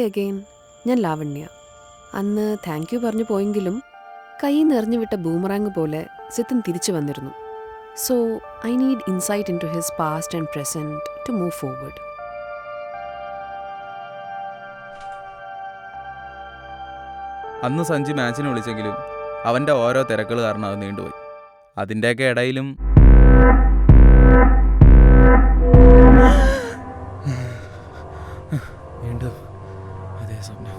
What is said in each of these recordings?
Again. ഞാൻ ലാവണ്യ. അന്ന് thank you പറഞ്ഞു പോയെങ്കിലും കയ്യിൽ നിറഞ്ഞു വിട്ട ബൂമറാങ് പോലെ സിത്തൻ തിരിച്ചു വന്നിരുന്നു. So I need insight into his past and present to move forward. അന്ന് സഞ്ജു മാച്ചിന് വിളിച്ചെങ്കിലും അവൻ്റെ ഓരോ തിരക്കുകൾ കാരണം അത് നീണ്ടുപോയി. അതിൻ്റെയൊക്കെ ഇടയിലും വീണ്ടും അതേ സ്വപ്നം.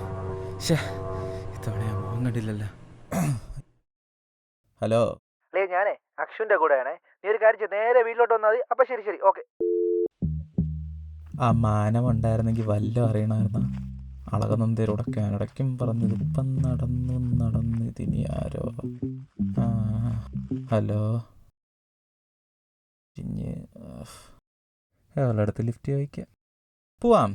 ഇത്തവണ ഞാൻ മോഹം കണ്ടില്ലല്ലോ. ഹലോ അല്ലേ, ഞാനേ അക്ഷുവിന്റെ കൂടെയാണേ. നീ ഒരു കാര്യം ചെയ്യ്, നേരെ വീട്ടിലോട്ട് വന്നാൽ മതി. അപ്പൊ ശരി ശരി, ഓക്കെ. ആ മാനം ഉണ്ടായിരുന്നെങ്കിൽ വല്ലതും അറിയണമായിരുന്നു. അളകനന്ദരോടെ കാനഡയ്ക്കും പറഞ്ഞത് ഇപ്പം നടന്നു ഇതിനി ആരോ. ഹലോ, പിന്നെ അവളുടെ ലിഫ്റ്റ് ചോദിക്കാം. പോവാം.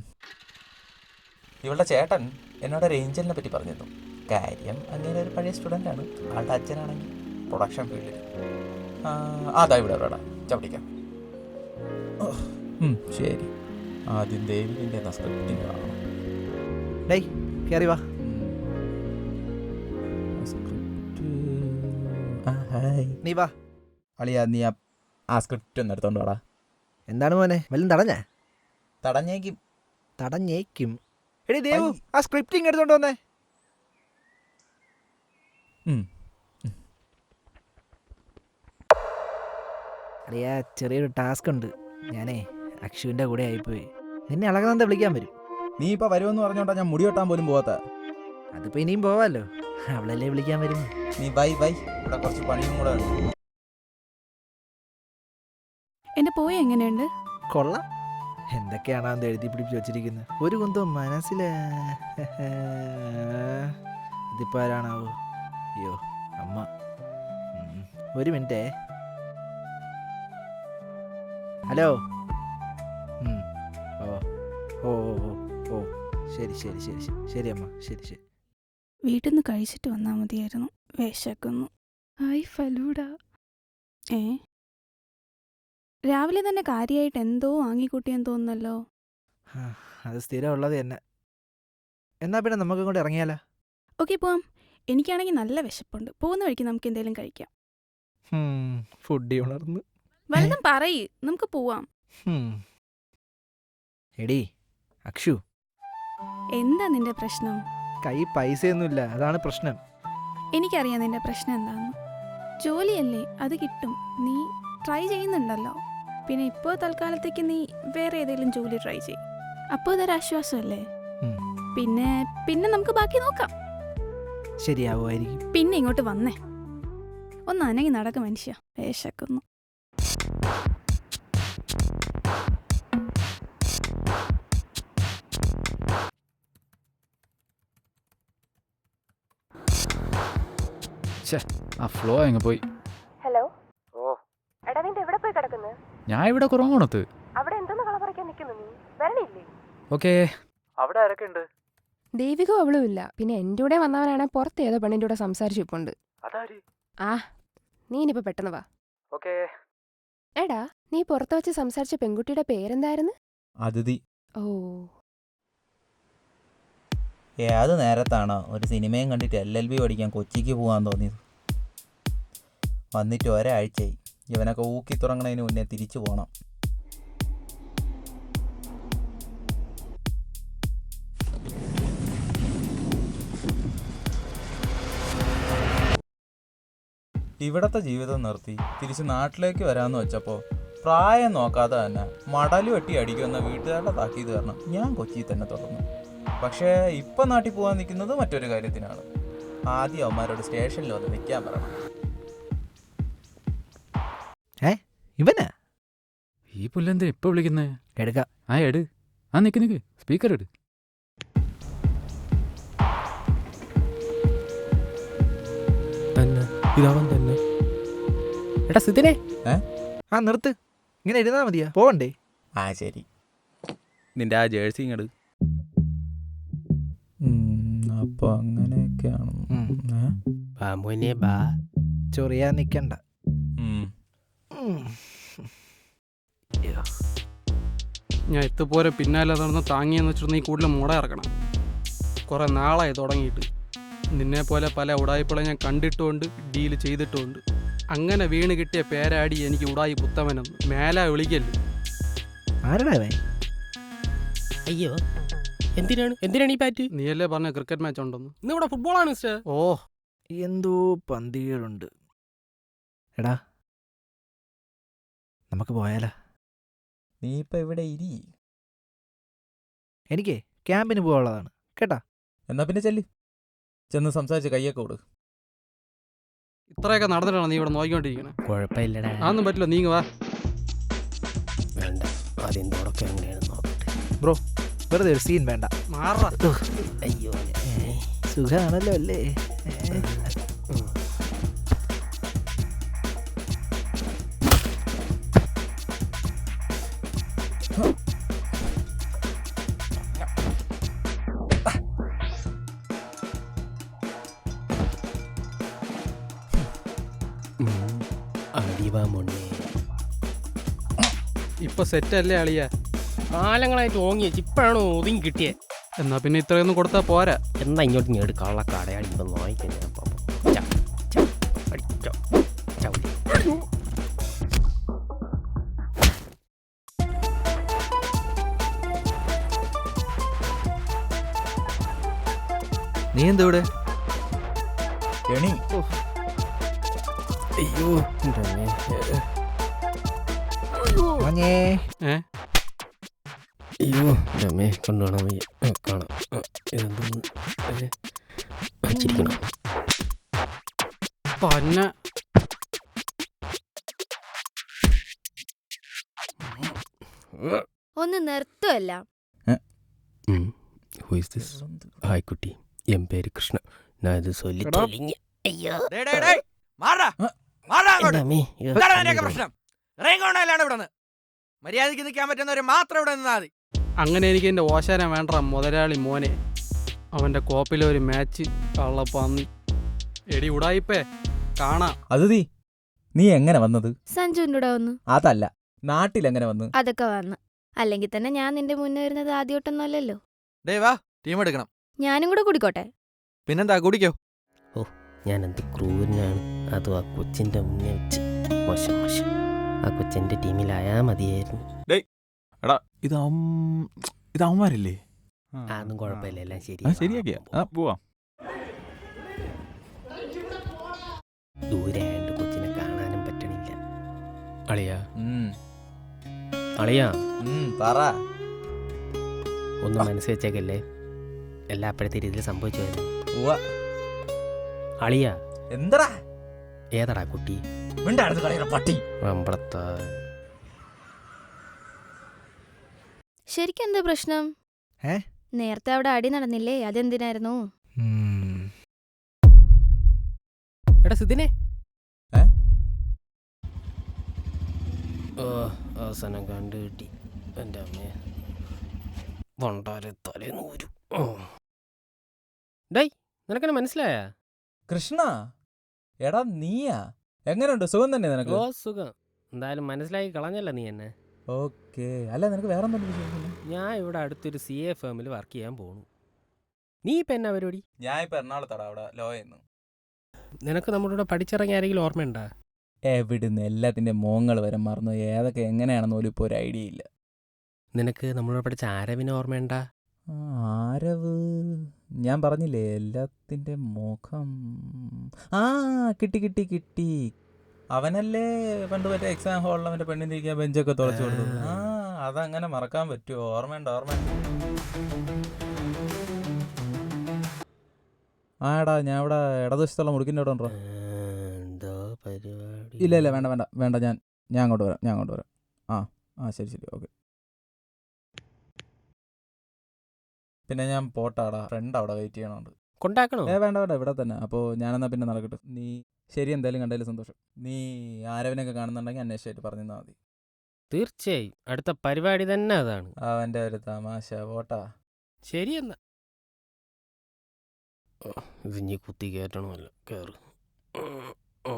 ഇവളുടെ ചേട്ടൻ എന്നോട് ഒരു ഏഞ്ചലിനെ പറ്റി പറഞ്ഞിരുന്നു. കാര്യം അങ്ങനെ ഒരു പഴയ സ്റ്റുഡൻ്റാണ്. ആളുടെ അച്ഛനാണെങ്കിൽ പ്രൊഡക്ഷൻ ഫീൽഡിൽ. അതാ ഇവിടെ എവിടെടാ ചവിട്ടിക്കാം. ശരി, ആദ്യം ദേവിൻ്റെ സ്ക്രിപ്റ്റിംഗ് കാണണം. ഡേയ് കയറി വാ. നീ വാ. അളിയാ, നീ ആ സ്ക്രിപ്റ്റ് ഒന്ന് എടുത്തോണ്ട് വാടാ. എന്താണ് മോനെ, വല്ലതും തടഞ്ഞേക്കും. എടി ദേവു, ആ സ്ക്രിപ്റ്റിംഗ് എടുത്തോണ്ട് വന്നേ. അളിയാ, ചെറിയൊരു ടാസ്ക് ഉണ്ട്. ഞാനേ അക്ഷുവിന്റെ കൂടെ ആയിപ്പോയി. നിന്നെ അളകനന്ദ വിളിക്കാൻ വരും. നീ ഇപ്പൊ വരുമെന്ന് പറഞ്ഞോണ്ടാ ഞാൻ മുടി വെട്ടാൻ പോലും പോവാത്ത. അതിപ്പോ ഇനിയും പോവാല്ലോ, അവളല്ലേ വിളിക്കാൻ വരും. നീ ബൈ ഇവിടെ കുറച്ച് പണിയും കൂടെ ഉണ്ട്. എന്റെ പോയ എങ്ങനെയുണ്ട്? കൊള്ളാം. എന്തൊക്കെയാണ് അത് എഴുതി പിടിപ്പിച്ച് വെച്ചിരിക്കുന്നത്. ഒരു കുന്തം മനസ്സില്. ഇതിപ്പോ ആരാണാവോ? അയ്യോ, അമ്മ. ഒരു മിനിറ്റേ. ഹലോ. ഓ ഓ ഓ ഓ ശരി ശരി ശരി ശരി ശരി അമ്മ, ശരി ശരി. വീട്ടിൽ നിന്ന് കഴിച്ചിട്ട് വന്നാൽ മതിയായിരുന്നു, വിശക്കുന്നു. ഹായ് ഫലൂഡ. രാവിലെ തന്നെ കാര്യമായിട്ട് എന്തോ വാങ്ങിക്കൂട്ടിയെന്ന് തോന്നുന്നല്ലോ. അത് സ്ഥിരമുള്ളത് തന്നെ. എന്നാ പിന്നെ നമുക്കും കൂടെ ഇറങ്ങിയാലോ? ഓക്കെ, പോവാം. എനിക്കാണെങ്കിൽ നല്ല വിശപ്പുണ്ട്. പോകുന്ന വഴിക്ക് നമുക്ക് എന്തെങ്കിലും കഴിക്കാം. ഫുഡ് ഉണർന്ന് വല്ലതും പറയ്, നമുക്ക് പോവാം. എടി അക്ഷു, എന്താ നിന്റെ പ്രശ്നം? കൈ പൈസയൊന്നുമില്ല, അതാണ് പ്രശ്നം. എനിക്കറിയാം നിന്റെ പ്രശ്നം എന്താന്ന്. ജോലിയല്ലേ, അത് കിട്ടും. നീ ട്രൈ ചെയ്യുന്നുണ്ടല്ലോ. പിന്നെ ഇപ്പോൾ തൽക്കാലത്തേക്ക് നീ വേറെ ഏതെങ്കിലും ജോലി ട്രൈ ചെയ്യും. അപ്പോൾ ഇതൊരു ആശ്വാസമല്ലേ. പിന്നെ പിന്നെ നമുക്ക് ബാക്കി നോക്കാം. ശരിയാവുമായിരിക്കും. പിന്നെ ഇങ്ങോട്ട് വന്നേ, ഒന്ന് അനങ്ങി നടക്ക മനുഷ്യ, വിശക്കുന്നു. ആ ഫ്ലോ അങ്ങ് പോയി. ഹലോ. ഓ എടാ, നിന്റെ എവിടെ പോയി കിടക്കുന്നു? ഞാൻ ഇവിടെ കുറവണത്ത്. അവിടെ എന്തൊന്ന് കള പറിക്കാൻ നിൽക്കുന്നു നീ? വരണില്ലേ? ഓക്കേ. അവിടെ ആരൊക്കെ ഉണ്ട്? ദേവികോ അവളും ഇല്ല. പിന്നെ എൻ്റെ കൂടെ വന്നവനാണെ പുറത്ത് ഏതോ പെണ്ണിൻ്റെ കൂടെ സംസാരിച്ചിപ്പുണ്ട്. അതാര്? ആ, നീ ഇനിയിപ്പോൾ പെട്ടെന്ന് വാ. ഓക്കേ. എടാ, നീ പുറത്ത് വെച്ച് സംസാരിച്ച പെൺകുട്ടിയുടെ പേരെന്തായിരുന്നു? അതിഥി. ഓ, ഏത് നേരത്താണോ ഒരു സിനിമയും കണ്ടിട്ട് LLB പഠിക്കാൻ കൊച്ചിക്ക് പോകാൻ തോന്നിയത്. വന്നിട്ട് ഒരാഴ്ചയായി. ഇവനൊക്കെ ഊക്കി തുടങ്ങണതിന് മുന്നേ തിരിച്ചു പോകണം. ഇവിടത്തെ ജീവിതം നിർത്തി തിരിച്ച് നാട്ടിലേക്ക് വരാമെന്ന് വെച്ചപ്പോൾ പ്രായം നോക്കാതെ തന്നെ മടല് വെട്ടി അടിക്കുമെന്ന വീട്ടുകാരുടെ താക്കീത് കാരണം ഞാൻ കൊച്ചിയിൽ തന്നെ തുടർന്നു. പക്ഷേ ഇപ്പം നാട്ടിൽ പോകാൻ നിൽക്കുന്നത് മറ്റൊരു കാര്യത്തിനാണ്. ആദ്യം അവന്മാരോട് സ്റ്റേഷനിൽ വന്ന് നിൽക്കാൻ പറയണം. ഇവനാ ഈ പുല്ലെന്തിനാ ഇപ്പൊ വിളിക്കുന്നേ? എടുക്കാം. എട്. നിക്ക് സ്പീക്കർ ഇട്. ഇതവൻ തന്നെ. എടാ സിദിനെ, നിർത്ത്. ഇങ്ങനെ ഇരുന്നാ മതിയാ, പോവണ്ടേ? ശരി. നിന്റെ ആ ജേഴ്സി ഇങ്ങട്. അപ്പോൾ അങ്ങനെയൊക്കെയാണ്. ചൊറിയാൻ നിൽക്കണ്ട. ഞാൻ എത്തുപോലെ പിന്നാലെ നടന്ന് താങ്ങിയെന്ന് വെച്ചിട്ട് നീ കൂടുതൽ മുട ഇറക്കണം. കുറേ നാളായി തുടങ്ങിയിട്ട്. നിന്നെ പോലെ പല ഉടായ്പകളെ ഞാൻ കണ്ടിട്ടുമുണ്ട്, ഡീല് ചെയ്തിട്ടുമുണ്ട്. അങ്ങനെ വീണ് കിട്ടിയ പേരാടി എനിക്ക് ഉടായി പുത്തവനെന്ന് മേലാ വിളിക്കല്ലേ. ആരടാ അവൻ? അയ്യോ, എന്തിനാണ് ഈ പാറ്റ്? നീയല്ലേ പറഞ്ഞ ക്രിക്കറ്റ് മാച്ച് ഉണ്ടെന്ന്. ഇന്ന് ഇവിടെ ഫുട്ബോളാണ് മിസ്റ്റർ. ഓ, എന്തോ പന്തികളുണ്ട്. എടാ, നമുക്ക് പോയാലാ? നീ ഇപ്പൊ ഇവിടെ ഇരി. എനിക്ക് ക്യാമ്പിന് പോകാനുള്ളതാണ് കേട്ടാ. എന്നാ പിന്നെ ചെന്ന് സംസാരിച്ച് കയ്യൊക്കെ കൊടു. ഇത്രയൊക്കെ നടന്നിട്ടാണ് നീ ഇവിടെ നോക്കിക്കൊണ്ടിരിക്കണേ. കുഴപ്പമില്ലടാ. അതൊന്നും പറ്റില്ല, നീങ്ങ വാ. വേണ്ട, ആദ്യം തുടക്കം എങ്ങനെയാണെന്ന് നോക്കട്ടെ. ബ്രോ, വെറുതെ ഒരു സീൻ വേണ്ട. മാറാ. അയ്യോ, സുഖാണല്ലോ അല്ലേ? അടിവാ മോനെ. ഇപ്പൊ സെറ്റ് അല്ലേ അളിയ? കാലങ്ങളായിട്ട് ഓങ്ങി വെച്ച് ഇപ്പോഴാണ് ഒതുങ്ങി കിട്ടിയേ. എന്നാ പിന്നെ ഇത്രയൊന്നും കൊടുത്താ പോരാ. എന്താ ഇങ്ങോട്ട് ഇങ്ങോട്ട് കള്ളക്കടയാടി ഇപ്പം നോക്കിക്കഴിഞ്ഞാൽ നീ എന്താ ഇവിടെ? എണി. അയ്യോ മഞ്ഞേ. അയ്യോ രമേ കൊണ്ടുപോകണം വയ്യ. കാണാം, ഇതെന്തോന്ന് വച്ചിരിക്കണം. പന്ന ഒന്ന് നിർത്തുമല്ല. ഹായ് കുട്ടി, എൻ പേര് കൃഷ്ണ. ഞാൻ ഇത് ചൊല്ലിത്തൊലിഞ്ഞ്. അയ്യോ മര്യാദക്ക് നിൽക്കാൻ പറ്റുന്നവര് മാത്രം ഇവിടെ നിന്നാ മതി. അങ്ങനെ എനിക്ക് എൻ്റെ ഓശാനം വേണ്ട മുതലാളി മോനെ. അവൻ്റെ കോപ്പിലെ ഒരു മാച്ച് കള്ളപ്പന്നി. എടി ഉടായിപ്പേ കാണാം. അത് നീ എങ്ങനെ വന്നത്? സഞ്ജുവിൻ്റെ കൂടെ വന്നു. അതല്ല, നാട്ടിലെങ്ങനെ വന്ന്? അതൊക്കെ വന്ന്. അല്ലെങ്കിൽ തന്നെ ഞാൻ നിന്റെ മുന്നേ വരുന്നത് ആദ്യമായിട്ടൊന്നും അല്ലല്ലോ. വാ, ടീം എടുക്കണം. ഞാനും കൂടെ കുടിക്കോട്ടെ? പിന്നെന്താ, കുടിക്കോ? ഞാൻ എന്ത് ക്രൂരനാണ്. അതും ആ കൊച്ചിൻ്റെ മുന്നേ വെച്ച്. മോശം മോശം. ആ കൊച്ചിൻ്റെ ടീമിലായാ മതിയായിരുന്നു. ഇത് അവന്മാരല്ലേ? അതൊന്നും കുഴപ്പമില്ല, എല്ലാം ശരി. ശരിയാക്കിയ പോവാം. ദൂരെയായിട്ട് കൊച്ചിനെ കാണാനും പറ്റണില്ല. അളിയാ ഉം, അളിയാ പറ. ഒന്ന് മനസ്സ് വെച്ചേക്കല്ലേ, എല്ലാം അപ്പോഴത്തെ രീതിയിൽ സംഭവിച്ചു വരുന്നു. ഉവ്വ. അളിയാ എന്തടാ? ഏതടാ കുട്ടി? മിണ്ടാടുത്ത് കളിയുടെ പട്ടി. റമ്പളത്ത. ശരിക്കും എന്താ പ്രശ്നം? നേരത്തെ അവിടെ അടി നടന്നില്ലേ, അതെന്തിനായിരുന്നു? എടാ സിദിനെ. അവസാനം കണ്ടു കിട്ടി. എൻ്റെ അമ്മയെ വണ്ടാരെ തലേന്നൂരു. ഡേയ്, നിനക്കെന്നെ മനസ്സിലായ? കൃഷ്ണ, എടാ നീയാ? എങ്ങനെയുണ്ട്? സുഖം തന്നെ നിനക്ക്? ഓ സുഖം. എന്തായാലും മനസ്സിലാക്കി കളഞ്ഞല്ല നീ എന്നെ. ഓക്കെ. അല്ല, നിനക്ക് വേറെ എന്തെങ്കിലും? ഞാൻ ഇവിടെ അടുത്തൊരു CA ഫേമിൽ വർക്ക് ചെയ്യാൻ പോണു. നീ ഇപ്പം എന്നാ പരിപാടി? ഞാൻ ഇപ്പൊ എറണാകുളത്താടാ, അവിടെ ലോയെന്ന്. നിനക്ക് നമ്മുടെ കൂടെ പഠിച്ചിറങ്ങിയ ആരെങ്കിലും ഓർമ്മയുണ്ടാ? എവിടുന്ന് എല്ലാത്തിന്റെ മോങ്ങൾ വരെ മറന്നു. ഏതൊക്കെ എങ്ങനെയാണെന്ന് പോലും ഇപ്പോൾ ഒരു ഐഡിയ ഇല്ല. നിനക്ക് നമ്മളോട് പഠിച്ച ആരവിനെ ഓർമ്മയുണ്ടാ? ആരവ്? ഞാൻ പറഞ്ഞില്ലേ, എല്ലാത്തിന്റെ മുഖം. ആ, കിട്ടി. അവനല്ലേ പണ്ട് മറ്റേ എക്സാം ഹാളിൽ അവന്റെ പെണ്ണിരിക്കാൻ ബെഞ്ചൊക്കെ തുറച്ചു കൊടുത്തു. ആ, അതങ്ങനെ മറക്കാൻ പറ്റുമോ? ഓർമ്മയുണ്ട്. ആ എടാ, ഞാൻ ഇവിടെ ഇടതുവശത്തുള്ള മുടുക്കിൻ്റെ അവിടെ ഉണ്ടോ? ഇല്ല, വേണ്ട. ഞാൻ അങ്ങോട്ട് വരാം. ആ ശരി, ഓക്കെ. പിന്നെ ഞാൻ പോട്ടാടാ, ഫ്രണ്ട് അവിടെ വെയിറ്റ് ചെയ്യണുണ്ട്. കൊണ്ടാക്കണോ? വേണ്ട, ഇവിടെ തന്നെ. അപ്പോൾ ഞാനെന്നാ പിന്നെ നടക്കട്ടെ. നീ ശരി, എന്തായാലും കണ്ടതിൽ സന്തോഷം. നീ ആരവനൊക്കെ കാണുന്നുണ്ടെങ്കിൽ അന്വേഷിച്ചായിട്ട് പറഞ്ഞു തന്നാൽ മതി. തീർച്ചയായും, അടുത്ത പരിപാടി തന്നെ അതാണ്. അവൻ്റെ ഒരു തമാശ. പോട്ടാ. ശരിയെന്നാ. ഇത് ഇനി കുത്തി കയറ്റണമല്ലോ. കയറ്. ഓ,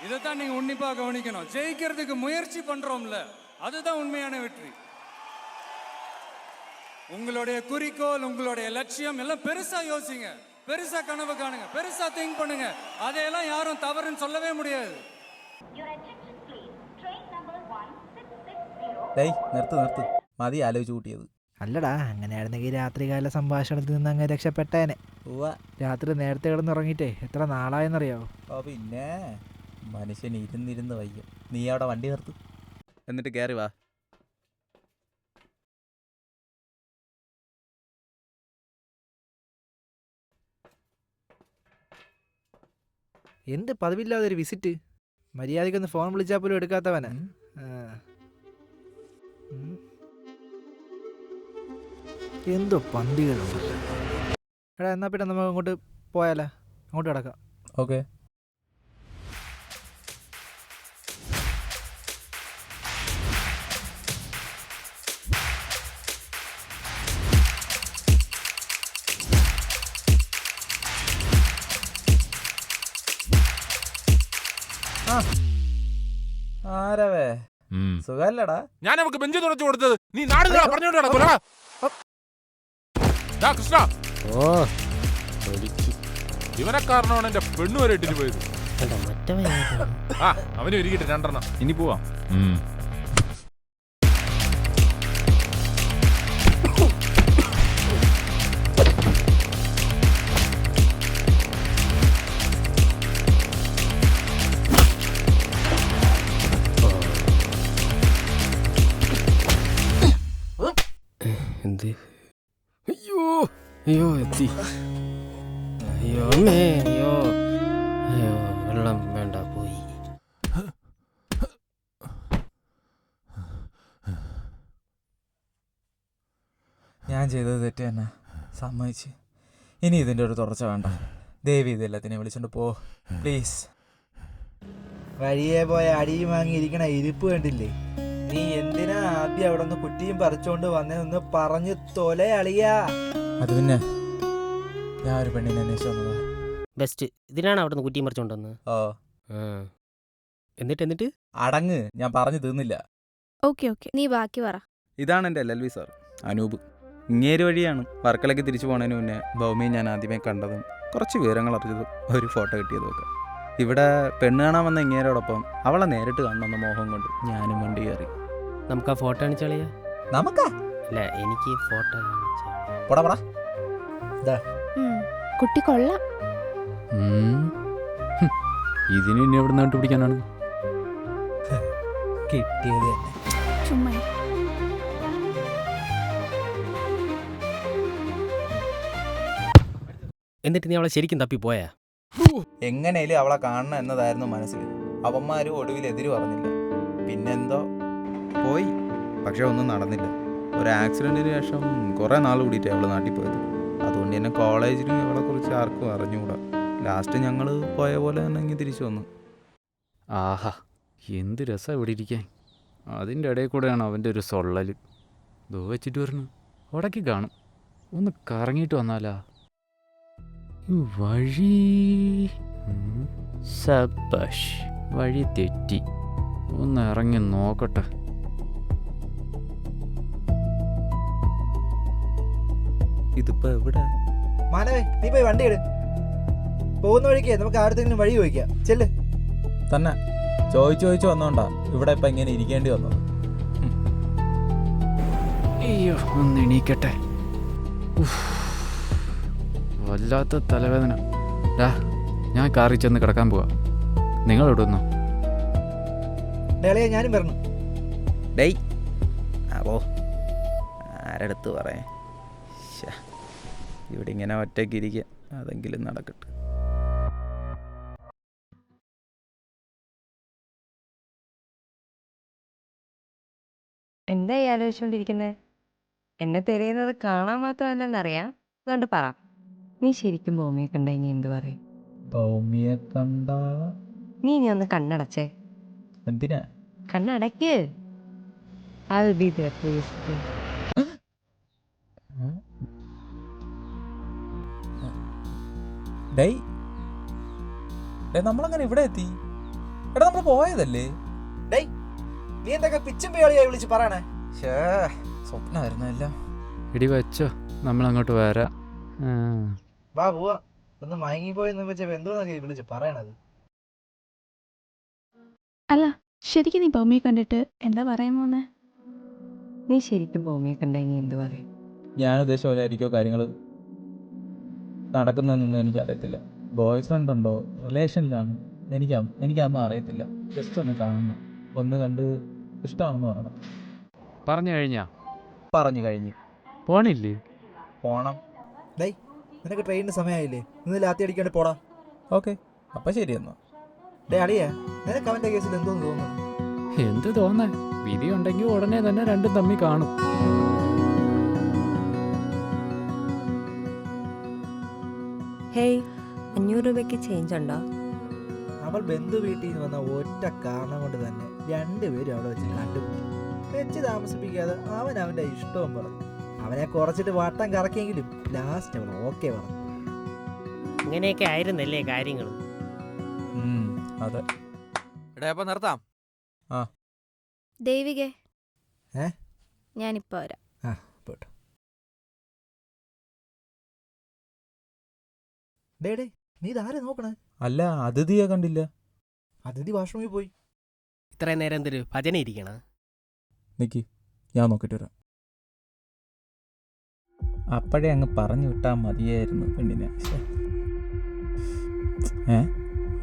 இதைத்தான் நீங்க உன்னிப்பா கவனிக்கணும். ஜெயிக்கிறதுக்கு முயற்சி பண்றோம்ல, அதுதான் உண்மையான வெற்றி. உங்களுடைய குறிக்கோள், உங்களுடைய லட்சியம் எல்லாம் பெருசா யோசிங்க, பெருசா கனவு காணுங்க, பெருசா திங்க் பண்ணுங்க. அதையெல்லாம் யாரும் தவறுன்னு சொல்லவே முடியாது. ഡേയ് നിർത്ത് മതി ആലോചിച്ച് കൂട്ടിയത്. അല്ലടാ, അങ്ങനെയായിരുന്നെങ്കിൽ രാത്രികാല സംഭാഷണത്തിൽ നിന്ന് അങ്ങ് രക്ഷപ്പെട്ടേനെ. രാത്രി നേരത്തെ കിടന്നുറങ്ങിയിട്ടേ എത്ര നാളായെന്നറിയാവോ? ഓ പിന്നെ മനുഷ്യൻ ഇരുന്നിരുന്ന് വയ്യ. നീ അവിടെ വണ്ടി നിർത്ത്, എന്നിട്ട് കയറി വാ. എന്ത് പതിവില്ലാതെ ഒരു വിസിറ്റ്? മര്യാദയ്ക്കൊന്ന് ഫോൺ വിളിച്ചാൽ പോലും എടുക്കാത്തവനാ. എന്തോ പന്തികളുണ്ട്. എടാ, എന്നാ പിന്നെ നമുക്ക് അങ്ങോട്ട് പോയാലോ? അങ്ങോട്ട് കിടക്കാം. ഓക്കെ. ആരവേ? സുഖല്ലടാ? ഞാൻ നമുക്ക് ബെഞ്ച് തുറച്ചു കൊടുത്തത് നീ നാട് പറഞ്ഞോണ്ട് നടക്കൂലടാ. കൃഷ്ണ, ഓ ഒലിച്ച്. ഇവനെ കാരണമാണ് എന്റെ പെണ്ണു വരെ ഇട്ടിട്ട് പോയത്. മറ്റവൻ ആ അവന് ഒരുക്കിട്ട് 2 ഇനി പോവാം. എന്ത്? അയ്യോ അയ്യോ എത്തി. അയ്യോ അമ്മേ, അയ്യോ അയ്യോ, വെള്ളം വേണ്ട പോയി. ഞാൻ ചെയ്തത് തെറ്റ് തന്നെ, സമ്മതിച്ച്. ഇനി ഇതിൻ്റെ ഒരു തുടർച്ച വേണ്ട. ദേവി ഇതെല്ലാത്തിനെ വിളിച്ചോണ്ട് പോ പ്ലീസ്. വഴിയെ പോയ അടിയും വാങ്ങിയിരിക്കണ ഇരിപ്പ് കണ്ടില്ലേ? നീ എന്തിനാ ആദ്യം അവിടെ നിന്ന് കുറ്റിയും പറിച്ചോണ്ട് വന്നതെന്ന് പറഞ്ഞു തൊലയളിയാ. അത് പിന്നെ ഞാൻ ഒരു പെണ്ണിനെ അന്വേഷിച്ചു വന്നതാ. ബെസ്റ്റ്. ഇതിനാണ് അവിടെ നിന്ന് കുറ്റിയും പറിച്ചോണ്ടെന്ന്? ഓ എന്നിട്ട് അടങ്ങ്, ഞാൻ പറഞ്ഞു തീർന്നില്ല. ഓക്കെ ഓക്കെ, നീ ബാക്കി പറ. ഇതാണ് എൻ്റെ LLB സാർ അനൂപ്. ഇങ്ങേര് വഴിയാണ് വർക്കലയ്ക്ക് തിരിച്ചു പോകുന്നതിന് മുന്നേ ഭൗമിയെ ഞാൻ ആദ്യമേ കണ്ടതും കുറച്ച് വിവരങ്ങൾ അറിഞ്ഞതും ഒരു ഫോട്ടോ കിട്ടിയതുമൊക്കെ. ഇവിടെ പെണ്ണ് കാണാൻ വന്ന ഇങ്ങേരോടൊപ്പം അവളെ നേരിട്ട് കാണണമെന്ന മോഹം കൊണ്ട് ഞാനും വണ്ടി കയറി. നമുക്ക് ആ ഫോട്ടോ കാണിച്ചാളിയാ? നമുക്കാ? അല്ല, എനിക്ക് ഫോട്ടോ പോടാ പോടാ. കുട്ടി കൊള്ളാം. ഇതിന് ഇനി എവിടെ നിന്ന് പിടിക്കാനാണ് കിട്ടിയത് തന്നെ. ചുമ്മാ എന്നിട്ട് നീ അവളെ ശരിക്കും തപ്പിപ്പോയാ? എങ്ങനെയും അവളെ കാണണം എന്നതായിരുന്നു മനസ്സിൽ. അവന്മാരും ഒടുവിൽ എതിര് പറഞ്ഞില്ല. പിന്നെന്തോ പോയി, പക്ഷെ ഒന്നും നടന്നില്ല. ഒരു ആക്സിഡൻറ്റിന് ശേഷം കുറേ നാൾ കൂടിയിട്ടേ അവൾ നാട്ടിൽ പോയത്. അതുകൊണ്ട് തന്നെ കോളേജിലും അവളെക്കുറിച്ച് ആർക്കും അറിഞ്ഞുകൂടാ. ലാസ്റ്റ് ഞങ്ങൾ പോയ പോലെ തന്നെ ഇങ്ങനെ തിരിച്ചു വന്നു. ആഹാ, എന്ത് രസമാണ് ഇവിടെ ഇരിക്കാൻ. അതിൻ്റെ ഇടയിൽ കൂടെയാണ് അവൻ്റെ ഒരു സൊള്ളൽ. ദോ വെച്ചിട്ട് വരണം, ഉടക്കി കാണും. ഒന്ന് കറങ്ങിയിട്ട് വന്നാലാ. വഴി സബാഷ്, വഴി തെറ്റി. ഒന്ന് ഇറങ്ങി നോക്കട്ടെ. ഇതിപ്പോ എവിടെ? മാനവേ, നീ പോയി വണ്ടി എടു. പോകുന്ന വഴിക്ക് നമുക്ക് ആരുടെങ്കിലും വഴി ചോദിക്കാം. ചെല്ല്. തന്നെ ചോദിച്ചു വന്നോണ്ടാ ഇവിടെ ഇപ്പൊ ഇങ്ങനെ ഇരിക്കേണ്ടി വന്നത്. അയ്യോ, ഒന്ന് എണീക്കട്ടെ. വല്ലാത്ത തലവേദന. ഞാൻ കാറിൽ ചെന്ന് കിടക്കാൻ പോവാ. നിങ്ങൾ ഇവിടെ വന്നോ? ഞാനും പറഞ്ഞു. ഡേയ് അപ്പോ ആരടുത്ത് പറയാൻ? ഇവിടെ ഇങ്ങനെ ഒറ്റയ്ക്ക് ഇരിക്കുക, അതെങ്കിലും നടക്കട്ടെ. എന്തായി ആലോചിച്ചോണ്ടിരിക്കുന്നത്? എന്നെ തിരയുന്നത് കാണാൻ മാത്രമല്ലെന്നറിയാം. അതുകൊണ്ട് പറ, നീ ശരിക്കും ഭൂമിയെ കണ്ട ഇനി എന്ത് പറയും? ഭൗമിയെ കണ്ട നീ ഇനി ഒന്ന് കണ്ണടച്ചേ. എന്തിനാ? കണ്ണടയ്ക്ക്. I will be there for you. ഡേയ് നമ്മളങ്ങനെ ഇവിടെ എത്തി. എടാ നമ്മൾ പോയതല്ലേ? ഡേയ്, നീ എന്തൊക്കെ പിച്ചും പേളിയായി വിളിച്ച് പറയണേ? സ്വപ്നമായിരുന്നു എല്ലാം. ഇടി വെച്ചോ, നമ്മളങ്ങോട്ട് വരാം. വാ പോവാ. ഒന്ന് മയങ്ങിപ്പോയെന്ന് വെച്ചാൽ എന്തോന്നൊക്കെ വിളിച്ച് പറയണത്? അല്ല, ശരിക്കും നീ ഭൂമിയെ കണ്ടിട്ട് എന്താ പറയാൻ പോന്നെ? നീ ശരിക്കും ഭൂമിയെ കണ്ടെങ്കിൽ എന്ത് പറയും? ഞാൻ ഉദ്ദേശിച്ച പോലെ ആയിരിക്കോ കാര്യങ്ങൾ നടക്കുന്നതെന്നൊന്നും എനിക്കറിയത്തില്ല. ബോയ് ഫ്രണ്ട് ഉണ്ടോ, റിലേഷനിലാണ്, എനിക്കതൊന്നും അറിയത്തില്ല. ജസ്റ്റ് ഒന്ന് കാണണം, ഒന്ന് കണ്ട് ഇഷ്ടമാണെന്ന് പറയണം. പറഞ്ഞു കഴിഞ്ഞാ? പറഞ്ഞു കഴിഞ്ഞ്. പോണില്ലേ? പോണം. ഡേയ്, നിനക്ക് ട്രെയിനിന് സമയമായില്ലേ? ഇന്ന് ലാത്തി അടിക്കാണ്ട് പോടാ. ഓക്കെ, അപ്പം ശരി എന്നാ. ഡേ അളിയാ, നിനക്ക് അവൻ്റെ കേസിൽ എന്തോന്ന് തോന്നുന്നു? എന്ത് തോന്നാൻ? വിധി ഉണ്ടെങ്കിൽ ഉടനെ തന്നെ രണ്ടും തമ്മിൽ കാണും. ഹേയ്, 500 രൂപയ്ക്ക് ചേഞ്ച് ഉണ്ടോ? അവൾ ബന്ധു വീട്ടിൽ നിന്ന് വന്ന ഒറ്റ കാരണം കൊണ്ട് തന്നെ രണ്ടുപേരും അവിടെ വെച്ച് കണ്ടുപിടിച്ചു. വെച്ച് താമസിപ്പിക്കാതെ അവൻ അവൻ്റെ ഇഷ്ടവും പറഞ്ഞു. അവനെ കുറച്ചിട്ട് വട്ടം കറക്കിയെങ്കിലും ലാസ്റ്റ് അവൾ ഓക്കെ പറഞ്ഞു. ഇങ്ങനെയൊക്കെ ആയിരുന്നല്ലേ കാര്യങ്ങൾ? അതെ. എടാ അപ്പൊ നിർത്താം. ദേവികേ, ഏ? ഞാനിപ്പോ വരാം. പോട്ടെ. ഡേ നീ ഇതാരെ നോക്കണേ? അല്ല, അതിഥിയെ കണ്ടില്ല. അതിഥി വാഷ്റൂമിൽ പോയി. ഇത്രയും നേരം എന്തൊരു ഭജന ഇരിക്കണ? നിക്ക്, ഞാൻ നോക്കിയിട്ട് വരാം. അപ്പോഴേ അങ്ങ് പറഞ്ഞു വിട്ടാൽ മതിയായിരുന്നു പെണ്ണിനെ.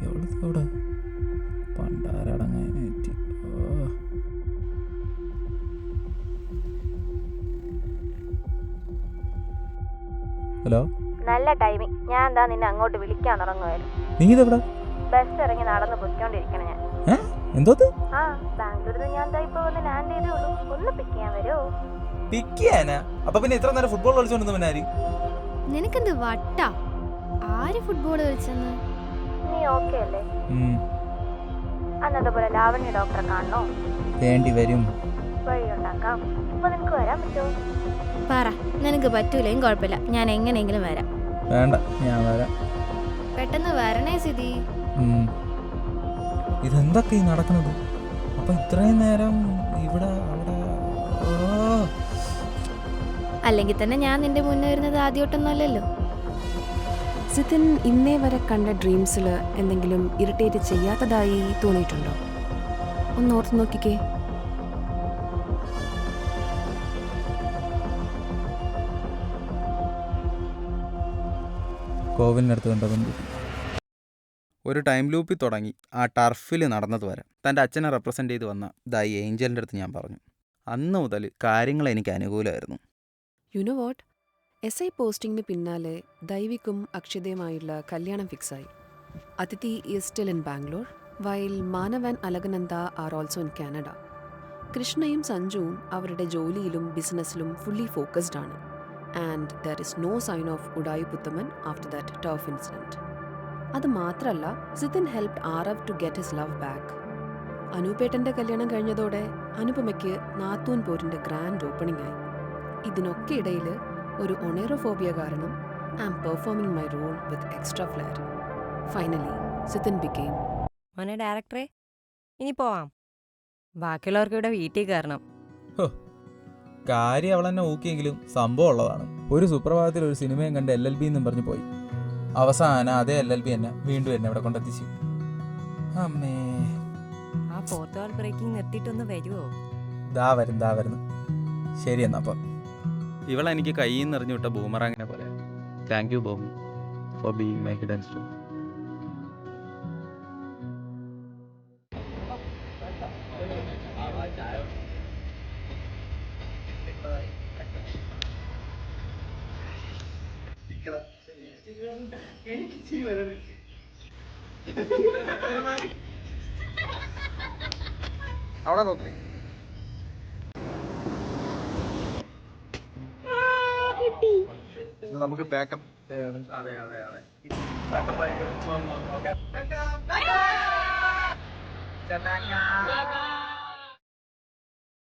എവിടെ പണ്ടാരടങ്ങാനായിട്ട്. ഹലോ. നല്ല ടൈമിങ്. ഞാൻ എന്താ നിന്നെ അങ്ങോട്ട് വിളിക്കാൻ തുടങ്ങുമായിരുന്നു. നീ ഇതെവിടെ? ബസ് ഇറങ്ങി നടന്ന് പൊയ്ക്കൊണ്ടിരിക്കണം ഞാൻ. എന്തോ ബാംഗ്ലൂരിൽ ഞാൻ എന്താ ഇപ്പൊ വന്ന് ലാൻഡ് ചെയ്തേ ഉള്ളൂ. ഒന്ന് പിക്ക് ചെയ്യാൻ വരുമോ? പിക്ക് ചെയ്യാനാ? അപ്പൊ പിന്നെ ഇത്ര നേരം ഫുട്ബോൾ കളിച്ചോണ്ടിരുന്ന പിന്നെ ആര്? നിനക്കെന്ത് വട്ടാ? ആര് ഫുട്ബോൾ കളിച്ചെന്ന്? നീ ഓക്കെ അല്ലേ? അന്നത്തെ പോലെ ലാവണ്യ ഡോക്ടറെ കാണണോ? വേണ്ടി വരും. വഴിയുണ്ടാക്കാം. ഇപ്പൊ നിനക്ക് വരാൻ പറ്റുമോ? പറ. നിനക്ക് പറ്റൂലേയും കുഴപ്പമില്ല, ഞാൻ എങ്ങനെയെങ്കിലും വരാം. വേണ്ട, ഞാൻ വരാം. പെട്ടെന്ന് വരണേ സിതി. ഇതെന്തൊക്കെ ഈ നടക്കുന്നത്? അപ്പൊ ഇത്രയും നേരം ഇവിടെ അവിടെ. അല്ലെങ്കിൽ തന്നെ ഞാൻ നിന്റെ മുന്നേ വരുന്നത് ആദ്യമായിട്ടൊന്നും അല്ലല്ലോ. സിതിൻ ഇന്നേ വരെ കണ്ട ഡ്രീംസിൽ എന്തെങ്കിലും ഇറിറ്റേറ്റ് ചെയ്യാത്തതായി തോന്നിയിട്ടുണ്ടോ? ഒന്ന് ഓർത്ത് നോക്കിക്കേ. കോവിലിനടുത്ത് കണ്ടതുണ്ട്. ഒരു ടൈം ലൂപ്പിൽ തുടങ്ങി ആ ടർഫിൽ നടന്നത് വരെ തൻ്റെ അച്ഛനെ റെപ്രസെൻ്റ് ചെയ്ത് വന്ന ദായി ഏഞ്ചലിൻ്റെ അടുത്ത് ഞാൻ പറഞ്ഞു. അന്ന് മുതൽ കാര്യങ്ങൾ എനിക്ക് അനുകൂലമായിരുന്നു. യുനോ വാട്ട്, SI പോസ്റ്റിംഗിന് പിന്നാലെ ദൈവിക്കും അക്ഷതയുമായുള്ള കല്യാണം ഫിക്സായി. Aditi is still in Bangalore, while Manav and Alakananda are also in Canada. കൃഷ്ണയും സഞ്ജുവും അവരുടെ ജോലിയിലും ബിസിനസ്സിലും ഫുള്ളി ഫോക്കസ്ഡ് ആണ്. And there is no sign of Udayi Puthaman after that tough incident. അത് മാത്രമല്ല, Sithin helped Aarav to get his love back. അനുപേട്ടൻ്റെ കല്യാണം കഴിഞ്ഞതോടെ അനുപമയ്ക്ക് നാത്തൂൻ പോരിൻ്റെ ഗ്രാൻഡ് ഓപ്പണിംഗ് ആയി. ഇതിനൊക്കെ ഇടയിൽ ഒരു ഒണേറോഫോബിയ കാരണം I am performing my role with extra flair. Finally Sithin became. മോനെ ഡയറക്ടറെ, ഇനി പോവാം. ബാക്കിയുള്ളവർക്ക് ഇവിടെ വീട്ടിൽ കയറണം. കാര്യം അവൾ എന്നെ ഊക്കിയെങ്കിലും സംഭവം ഉള്ളതാണ്. ഒരു സുപ്രഭാതത്തിൽ ഒരു സിനിമയും കണ്ട് LLB എന്നും പറഞ്ഞു പോയി. അവസാനം അതേ LLB എന്നെ വീണ്ടും എന്നെ ഇവിടെ കൊണ്ടെത്തിച്ചു. അമ്മേ, ആ ഫോർത്ത് വാൾ ബ്രേക്കിംഗ് നിർത്തിയിട്ടൊന്ന് വരുമോ? ദാ വരുന്നു. ശരി എന്നാ. അപ്പം ഇവളെനിക്ക് കയ്യിൽ നിന്ന് എറിഞ്ഞു വിട്ട ബൂമറാങ്ങിനെ പോലെ. Thank you Bobby for being my hidden stone. അവിടെ നോക്കി നമുക്ക് ബാക്കപ്പ്. അതെ